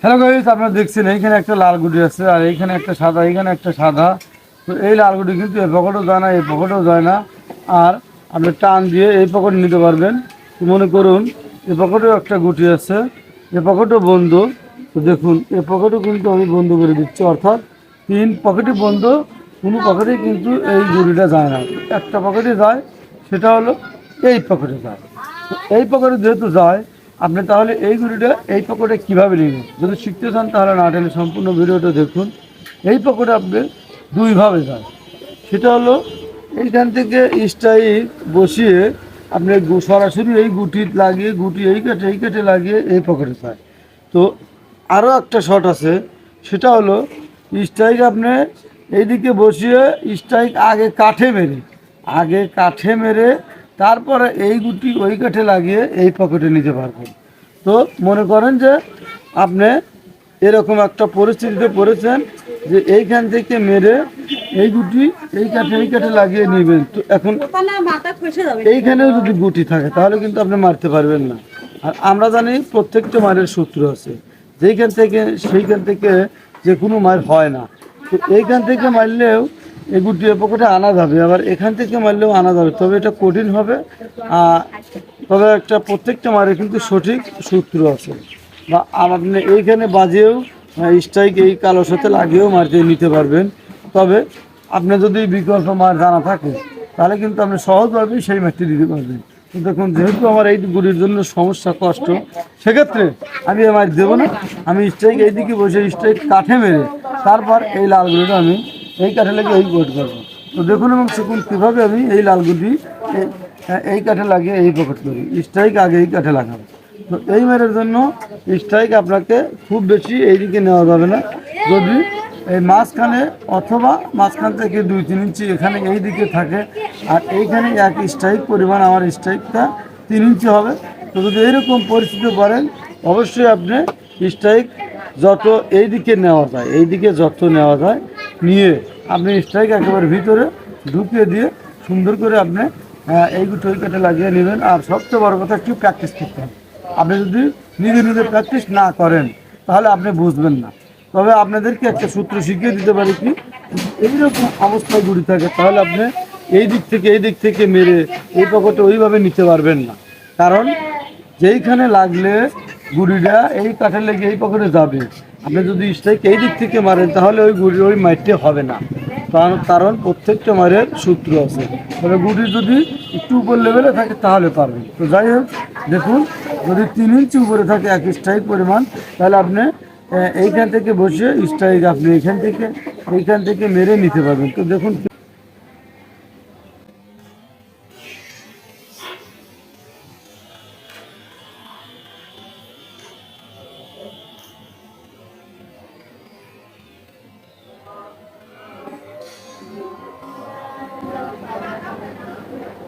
Hello guys, আপনারা দেখছেন এইখানে একটা লাল গুটি আছে আর এইখানে একটা সাদা, এইখানে একটা সাদা। তো এই লাল গুটি কিন্তু এই পকেটেও যায় না, এই পকেটেও যায় না। আর আপনি টান দিয়ে এই পকেট নিতে পারবেন। তো মনে করুন এই পকেটেও একটা গুটি আছে, এ পকেটও বন্ধ। তো দেখুন এই পকেটও কিন্তু আমি বন্ধ করে দিচ্ছি, অর্থাৎ 3 পকেটই বন্ধ, কোনো পকেটে কিন্তু এই গুটিটা যায় না। একটা পকেটে যায়, সেটা হলো এই পকেটে যায়। তো এই পকেটে যেহেতু যায়, আপনি তাহলে এই গুটিটা এই পকেটে কীভাবে নেবেন যদি শিখতে চান, তাহলে না টেনে সম্পূর্ণ ভিডিওটা দেখুন। এই পকেটে আপনি দুইভাবে যায়, সেটা হলো এইখান থেকে স্টাইল বসিয়ে আপনি সরাসরি এই গুটি লাগিয়ে, গুটি এই কেটে লাগিয়ে এই পকেটে যায়। তো আরও একটা শট আছে, সেটা হলো স্ট্রাইক আপনি এইদিকে বসিয়ে স্ট্রাইক আগে কাঠে মেরে তারপরে এই গুটি ওই কাঠে লাগিয়ে এই পকেটে নিতে পারবেন। তো মনে করেন যে আপনি এরকম একটা পরিস্থিতিতে পড়েছেন যে এইখান থেকে মেরে এই গুটি এই কাঠে লাগিয়ে নেবেন। তো এখন এইখানেও যদি গুটি থাকে তাহলে কিন্তু আপনি মারতে পারবেন না। আর আমরা জানি প্রত্যেকটা মারের সূত্র আছে, যেইখান থেকে সেইখান থেকে যে কোনো মার হয় না। তো এইখান থেকে মারলেও এই গুটি পকেটে আনা যাবে, আবার এখান থেকে মারলেও আনা যাবে, তবে এটা কঠিন হবে। তবে একটা প্রত্যেকটা মারে কিন্তু সঠিক সূত্র আছে। বা আপনি এইখানে বাজেও স্ট্রাইক এই কালোর সাথে লাগিয়েও মারতে নিতে পারবেন। তবে আপনি যদি বিকল্প মার জানা থাকে তাহলে কিন্তু আপনি সহজভাবেই সেই মারটি দিতে পারবেন। তো দেখুন, যেহেতু আমার এই গুটির জন্য সমস্যা, কষ্ট, সেক্ষেত্রে আমি মার দেবো না। আমি স্ট্রাইক এইদিকে বসে স্ট্রাইক কাঠে মেরে তারপর এই লাল গুটিটা আমি এই কাঠে লেগে এই পকেট করবো। তো দেখুন এবং শিখুন কীভাবে আমি এই লাল গুটি এই কাঠে লাগিয়ে এই পকেট করি। স্ট্রাইক আগে এই কাঠে লাগাবো। তো এই মারের জন্য স্ট্রাইক আপনাকে খুব বেশি এইদিকে নেওয়া যাবে না, যদি এই মাঝখানে অথবা মাঝখান থেকে 2-3 ইঞ্চি এখানে এই দিকে থাকে, আর এইখানে এক স্ট্রাইক পরিমাণ আমার স্ট্রাইকটা 3 ইঞ্চি হবে। তো যদি এইরকম পরিস্থিতি করেন, অবশ্যই আপনি স্ট্রাইক যত এই দিকে নেওয়া যায়, এই দিকে যত নেওয়া যায় নিয়ে আপনি স্ট্রাইক একেবারে ভিতরে ঢুকিয়ে দিয়ে সুন্দর করে আপনি এই গুটি ওই কাঠে লাগিয়ে নেবেন। আর সবচেয়ে বড় কথা, একটু প্র্যাকটিস করতে হবে। আপনি যদি নিজে প্র্যাকটিস না করেন তাহলে আপনি বুঝবেন না। তবে আপনাদেরকে একটা সূত্র শিখিয়ে দিতে পারি, কি এইরকম অবস্থায় গুটি থাকে তাহলে আপনি এই দিক থেকে মেরে এই পকেটে ওইভাবে নিতে পারবেন না। কারণ যেইখানে লাগলে গুড়িটা এই কাঠে লেগে এই পকেটে যাবে, আপনি যদি স্ট্রাইক এই দিক থেকে মারেন তাহলে ওই গুড়ির ওই মারটি হবে না। কারণ প্রত্যেকটা মারের সূত্র আছে। তবে গুটি যদি একটু উপর লেভেলে থাকে তাহলে পারবেন। তো যাই হোক, দেখুন যদি 3 ইঞ্চি উপরে থাকে এক স্ট্রাইক পরিমাণ, তাহলে আপনি এইখান থেকে বসে স্ট্রাইক আপনি এইখান থেকে মেরে নিতে পারবেন। তো দেখুন,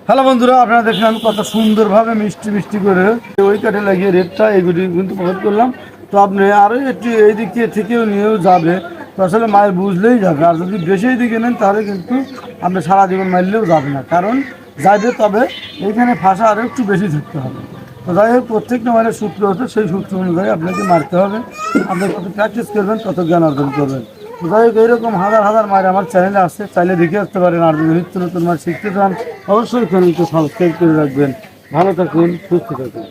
হ্যালো বন্ধুরা, আপনারা দেখেন আমি কত সুন্দরভাবে মিষ্টি করে ওই কাঠে লাগিয়ে রেটটা এইগুলি কিন্তু পকেট করলাম। তো আপনি আরও একটু এই দিক থেকেও নিয়েও যাবে, তো আসলে মায়ের বুঝলেই যাবে। আর যদি বেশি দিকে নেন তাহলে কিন্তু আপনি সারা জীবন মারলেও যাবে না, কারণ যাবে, তবে এইখানে ফাঁসা আরও একটু বেশি থাকতে হবে। তো যাই হোক, প্রত্যেকটা মায়ের সূত্র হচ্ছে, সেই সূত্র অনুযায়ী আপনাকে মারতে হবে। আপনি কত প্র্যাকটিস করবেন তত জ্ঞান অর্জন করবেন। যাই হোক, এইরকম হাজার মায়ের আমার চ্যানেলে আসছে, চাইলে দেখে আসতে পারেন। আর যদি নিত্য নতুন মাছ শিখতে চান অবশ্যই চ্যানেলকে সাবস্ক্রাইব করে রাখবেন। ভালো থাকুন, সুস্থ থাকুন।